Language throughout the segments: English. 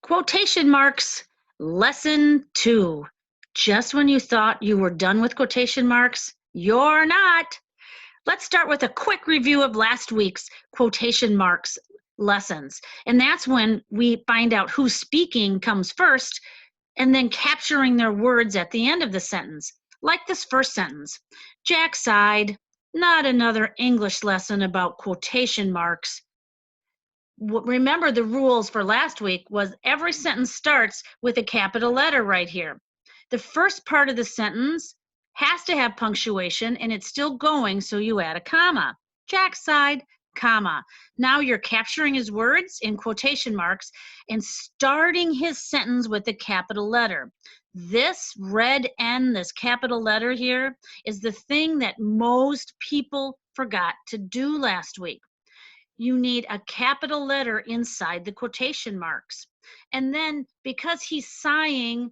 Quotation marks, lesson 2. Just when you thought you were done with quotation marks, you're not. Let's start with a quick review of last week's quotation marks lessons. And that's when we find out who's speaking comes first and then capturing their words at the end of the sentence. Like this first sentence, Jack sighed, not another English lesson about quotation marks. Remember the rules for last week was every sentence starts with a capital letter right here. The first part of the sentence has to have punctuation and it's still going, so you add a comma. Jack sighed, comma. Now you're capturing his words in quotation marks and starting his sentence with a capital letter. This red N, this capital letter here, is the thing that most people forgot to do last week. You need a capital letter inside the quotation marks. And then because he's sighing,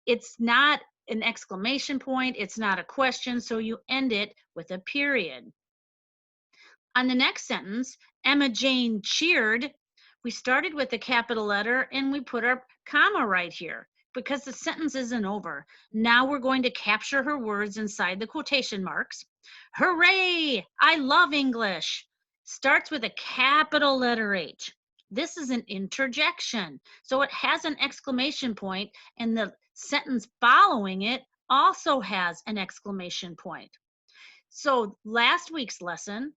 it's not an exclamation point, it's not a question, so you end it with a period. On the next sentence, Emma Jane cheered, we started with a capital letter and we put our comma right here because the sentence isn't over. Now we're going to capture her words inside the quotation marks. Hooray! I love English. Starts with a capital letter H. This is an interjection, so it has an exclamation point, and the sentence following it also has an exclamation point. So last week's lesson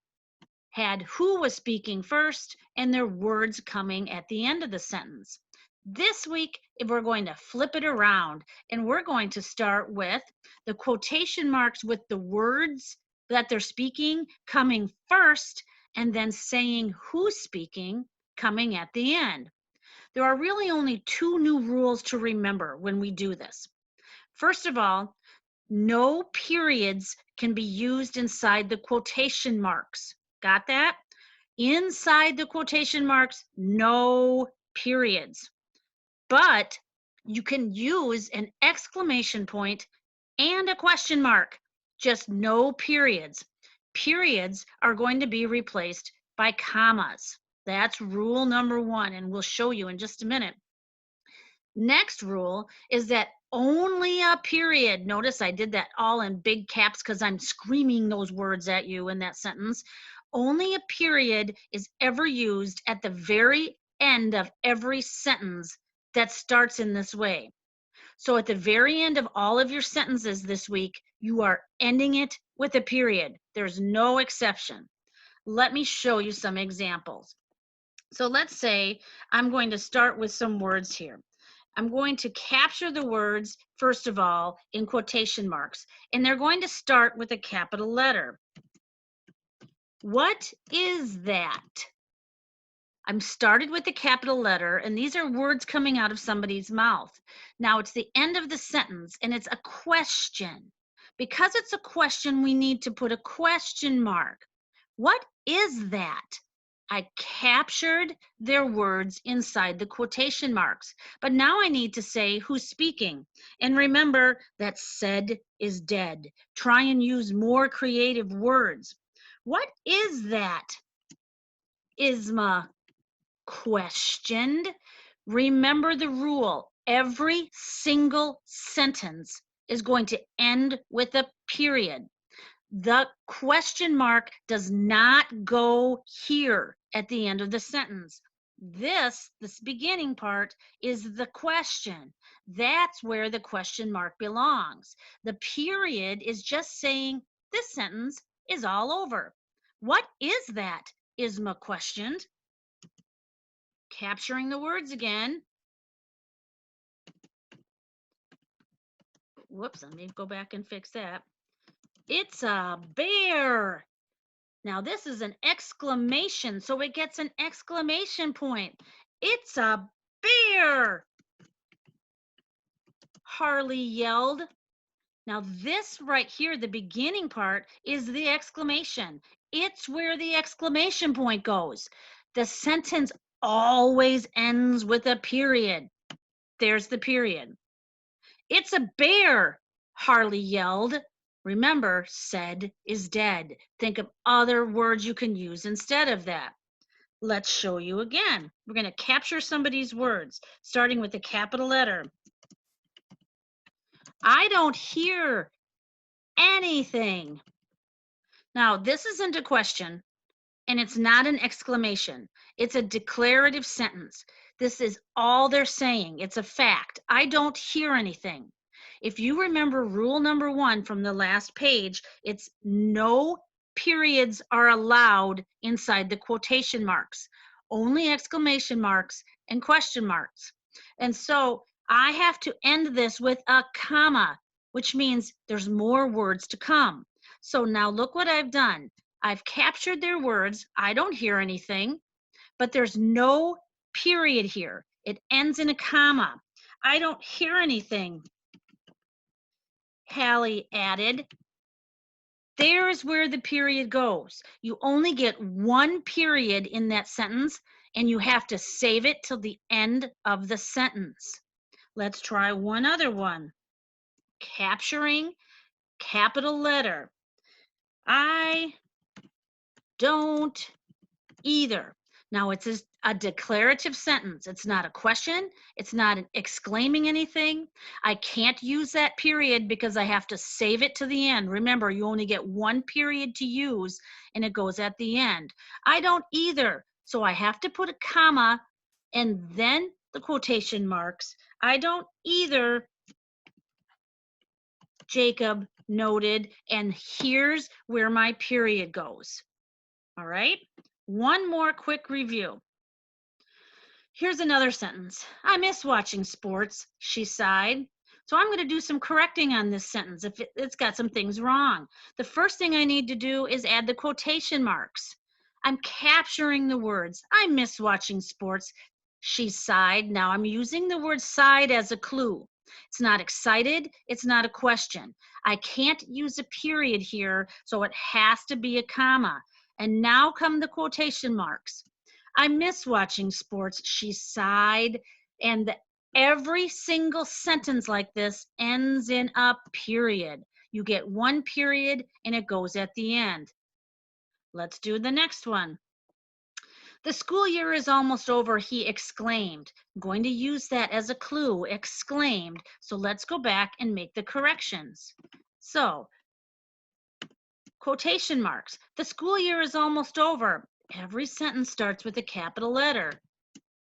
had who was speaking first and their words coming at the end of the sentence. This week, we're going to flip it around, and we're going to start with the quotation marks with the words that they're speaking coming first, and then saying who's speaking coming at the end. There are really only two new rules to remember when we do this. First of all, no periods can be used inside the quotation marks. Got that? Inside the quotation marks, no periods. But you can use an exclamation point and a question mark, just no periods. Periods are going to be replaced by commas. That's rule number 1, and we'll show you in just a minute. Next rule is that only a period, notice I did that all in big caps because I'm screaming those words at you in that sentence. Only a period is ever used at the very end of every sentence that starts in this way. So at the very end of all of your sentences this week, you are ending it with a period. There's no exception. Let me show you some examples. So let's say I'm going to start with some words here. I'm going to capture the words, first of all, in quotation marks, and they're going to start with a capital letter. What is that? I'm started with a capital letter, and these are words coming out of somebody's mouth. Now it's the end of the sentence, and it's a question. Because it's a question, we need to put a question mark. What is that? I captured their words inside the quotation marks, but now I need to say who's speaking. And remember that said is dead. Try and use more creative words. What is that? Isma questioned. Remember the rule. Every single sentence is going to end with a period. The question mark does not go here at the end of the sentence. This beginning part is the question. That's where the question mark belongs. The period is just saying this sentence is all over. What is that? Isma questioned. Capturing the words again. Whoops, let me go back and fix that. It's a bear. Now this is an exclamation, so it gets an exclamation point. It's a bear, Harley yelled. Now this right here, the beginning part, is the exclamation. It's where the exclamation point goes. The sentence always ends with a period. There's the period. It's a bear, Harley yelled. Remember, said is dead. Think of other words you can use instead of that. Let's show you again. We're going to capture somebody's words, starting with a capital letter. I don't hear anything. Now, this isn't a question, and it's not an exclamation. It's a declarative sentence. This is all they're saying. It's a fact. I don't hear anything. If you remember rule number 1 from the last page, it's no periods are allowed inside the quotation marks, only exclamation marks and question marks. And so I have to end this with a comma, which means there's more words to come. So now look what I've done. I've captured their words. I don't hear anything, but there's no period here. It ends in a comma. I don't hear anything, Hallie added. There's where the period goes. You only get one period in that sentence, and you have to save it till the end of the sentence. Let's try one other one. Capturing capital letter. I don't either. Now, it's a declarative sentence. It's not a question. It's not an exclaiming anything. I can't use that period because I have to save it to the end. Remember, you only get one period to use, and it goes at the end. I don't either. So I have to put a comma and then the quotation marks. I don't either, Jacob noted, and here's where my period goes. All right? One more quick review. Here's another sentence. I miss watching sports, she sighed. So I'm going to do some correcting on this sentence if it's got some things wrong. The first thing I need to do is add the quotation marks. I'm capturing the words. I miss watching sports, she sighed. Now I'm using the word sighed as a clue. It's not excited. It's not a question. I can't use a period here, so it has to be a comma. And now come the quotation marks. I miss watching sports, she sighed. And every single sentence like this ends in a period. You get one period and it goes at the end. Let's do the next one. The school year is almost over, he exclaimed. I'm going to use that as a clue, exclaimed. So let's go back and make the corrections. So, quotation marks. The school year is almost over. Every sentence starts with a capital letter.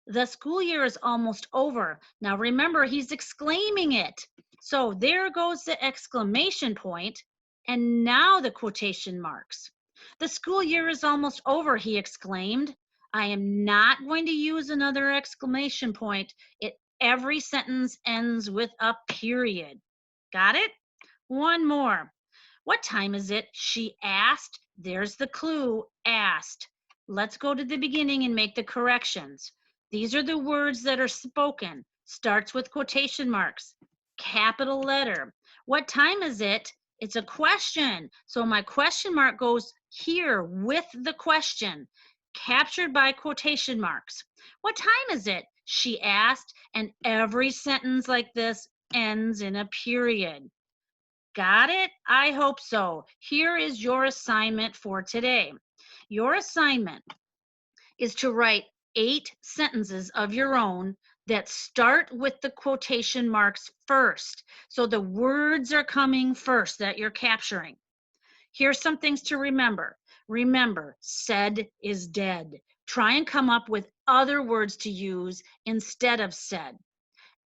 The school year is almost over. Now remember, he's exclaiming it. So there goes the exclamation point, and now the quotation marks. The school year is almost over, he exclaimed. I am not going to use another exclamation point. Every sentence ends with a period. Got it? One more. What time is it? She asked. There's the clue, asked. Let's go to the beginning and make the corrections. These are the words that are spoken. Starts with quotation marks. Capital letter. What time is it? It's a question. So my question mark goes here with the question, captured by quotation marks. What time is it? She asked, and every sentence like this ends in a period. Got it? I hope so. Here is your assignment for today. Your assignment is to write 8 sentences of your own that start with the quotation marks first. So the words are coming first that you're capturing. Here's some things to remember. Remember, said is dead. Try and come up with other words to use instead of said.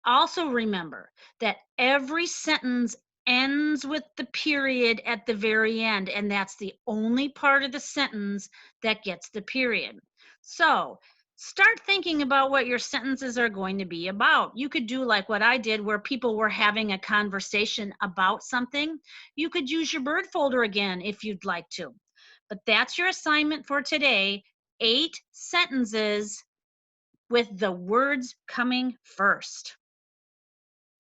Also remember that every sentence ends with the period at the very end, and that's the only part of the sentence that gets the period. So start thinking about what your sentences are going to be about. You could do like what I did, where people were having a conversation about something. You could use your bird folder again if you'd like to. But that's your assignment for today. 8 sentences with the words coming first.